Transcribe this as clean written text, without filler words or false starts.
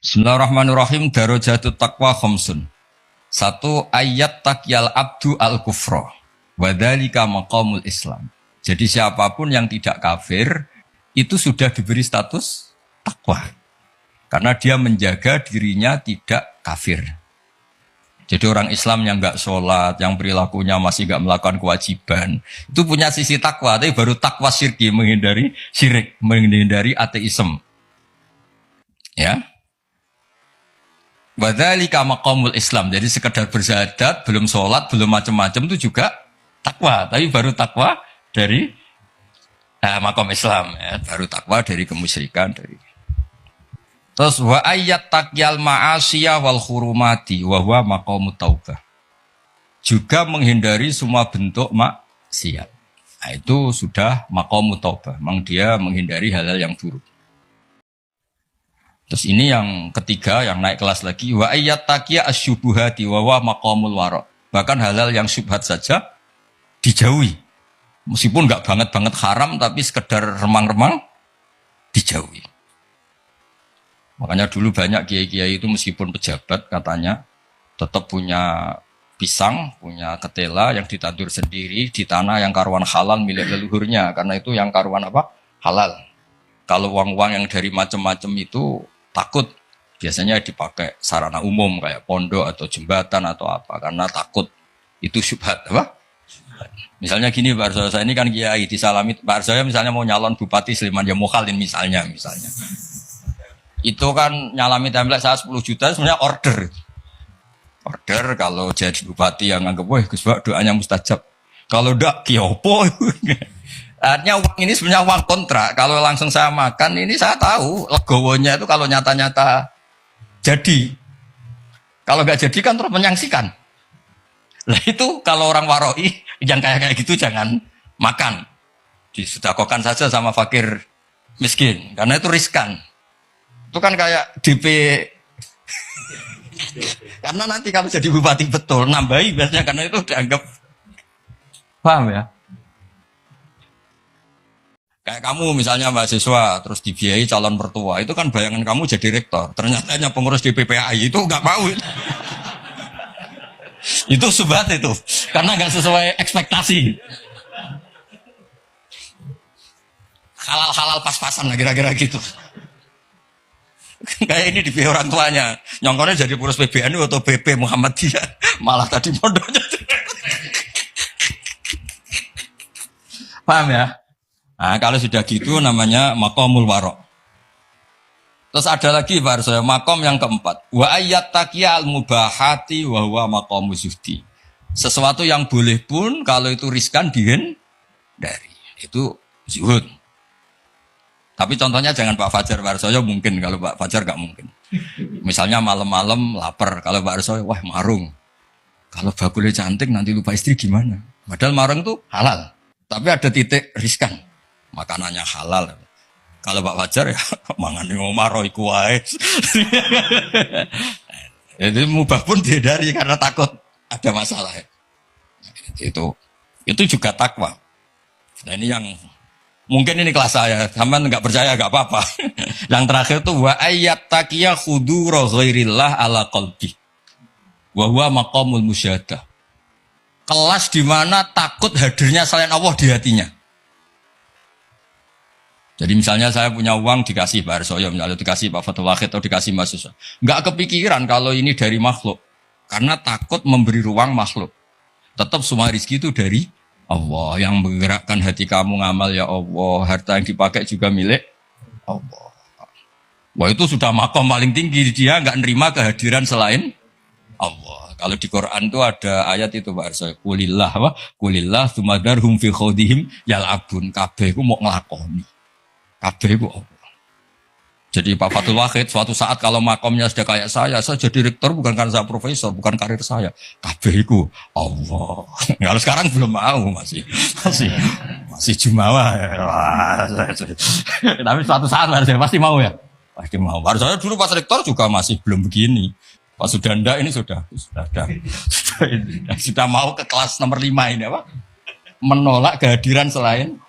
Bismillahirrahmanirrahim. Darajatut taqwa khamsun. Satu, ayat takyal abdu al kufra. Wadhalika maqamul Islam. Jadi siapapun yang tidak kafir itu sudah diberi status takwa. Karena dia menjaga dirinya tidak kafir. Jadi orang Islam yang enggak sholat, yang perilakunya masih enggak melakukan kewajiban, itu punya sisi takwa, tapi baru takwa syirki, menghindari syirik, menghindari ateisme. Ya. Wadzalika maqamul Islam. Jadi sekedar bersyahadat, belum sholat, belum macam-macam itu juga takwa, tapi baru takwa dari maqam Islam, ya. Baru takwa dari kemusyrikan, dari. Terus wa ayyat takyal ma'asiyah wal hurumati wa huwa maqamut taubah. Juga menghindari semua bentuk maksiat. Nah, itu sudah maqamut taubah. Memang dia menghindari hal-hal yang buruk. Terus ini yang ketiga, yang naik kelas lagi, wa ayyat taqiya asyubuhati wa huwa maqamul wara. Bahkan hal-hal yang syubhat saja dijauhi. Meskipun enggak banget-banget haram, tapi sekedar remang-remang dijauhi. Makanya dulu banyak kiai-kiai itu meskipun pejabat katanya tetap punya pisang, punya ketela yang ditandur sendiri di tanah yang karuan halal milik leluhurnya. Karena itu yang karuan apa? Halal. Kalau uang-uang yang dari macam-macam itu takut biasanya dipakai sarana umum kayak pondok atau jembatan atau apa. Karena takut itu syubhat. Apa? Misalnya gini Pak Arsoyo, saya ini kan kiai disalami. Pak Arsoyo misalnya mau nyalon Bupati Sleman, ya mukhalin misalnya. Itu kan nyalami template saya 10 juta sebenarnya order kalau jadi bupati yang anggap wah Gus Pak doanya mustajab, kalau ndak kiopo. Artinya uang ini sebenarnya uang kontrak, kalau langsung saya makan ini saya tahu legowonya itu kalau nyata-nyata jadi, kalau nggak jadi kan terus menyangsikan. Nah itu kalau orang waroi yang kayak gitu jangan makan, disedekahkan saja sama fakir miskin karena itu riskan. Itu kan kayak DP. Karena nanti kalau jadi bupati betul, nambahi biasanya karena itu dianggap. Paham ya? Kayak kamu misalnya mahasiswa, terus dibiayai calon mertua, itu kan bayangan kamu jadi rektor. Ternyata hanya pengurus DPPAI, itu nggak mau. Itu subhat itu. Karena nggak sesuai ekspektasi. Halal-halal pas-pasan lah kira-kira gitu. Kayak ini di orang tuanya nyongkornya jadi pengurus PBNU atau BP Muhammadiyah, malah tadi pondoknya. Paham ya? Nah kalau sudah gitu namanya maqamul wara. Terus ada lagi Pak Arsoyo, maqam yang keempat, wa ayyat taqiya al mubahati wa huwa maqamuz zuhdi. Sesuatu yang boleh pun kalau itu riskan dihindari, itu zuhud. Tapi contohnya jangan Pak Fajar, Pak Arsoyo mungkin, kalau Pak Fajar gak mungkin. Misalnya malam-malam lapar, kalau Pak Arsoyo, wah marung. Kalau bakulnya cantik nanti lupa istri gimana? Padahal marung itu halal, tapi ada titik riskan. Makanannya halal. Kalau Pak Fajar ya mangan ngomaro iku wae. Jadi mubah pun dihindari karena takut ada masalah. Itu juga takwa. Nah ini yang mungkin ini kelas saya, sampean nggak percaya nggak apa-apa. Yang terakhir tuh wa ayyat taqiya khudura ghairillah ala qalbi. Wa huwa maqamul musyahadah. Kelas di mana takut hadirnya selain Allah di hatinya. Jadi misalnya saya punya uang dikasih Pak Arsoyo, misalnya dikasih Pak Fatul Wahid atau dikasih mahasiswa. Nggak kepikiran kalau ini dari makhluk. Karena takut memberi ruang makhluk. Tetap semua rezeki itu dari Allah yang menggerakkan hati kamu ngamal ya Allah, harta yang dipakai juga milik Allah. Wah itu sudah makom paling tinggi, dia nggak nerima kehadiran selain Allah. Kalau di Quran itu ada ayat itu Pak Arsoy, kulillah wa kulillah sumadarhum fi khodihim yal'abun, kabeh ku mau ngelakoni, kabeh ku Allah. Jadi Pak Fatul Wahid suatu saat kalau makomnya sudah kayak saya jadi rektor bukan karena saya profesor, bukan karir saya. Kabehku Allah. Kalau sekarang belum mau masih jumawa. Tapi suatu saat saya pasti mau ya. Pasti mau. Baru saya dulu pas rektor juga masih belum begini. Pas sudah ndak ini sudah mau ke kelas nomor 5 ini apa? Menolak kehadiran selain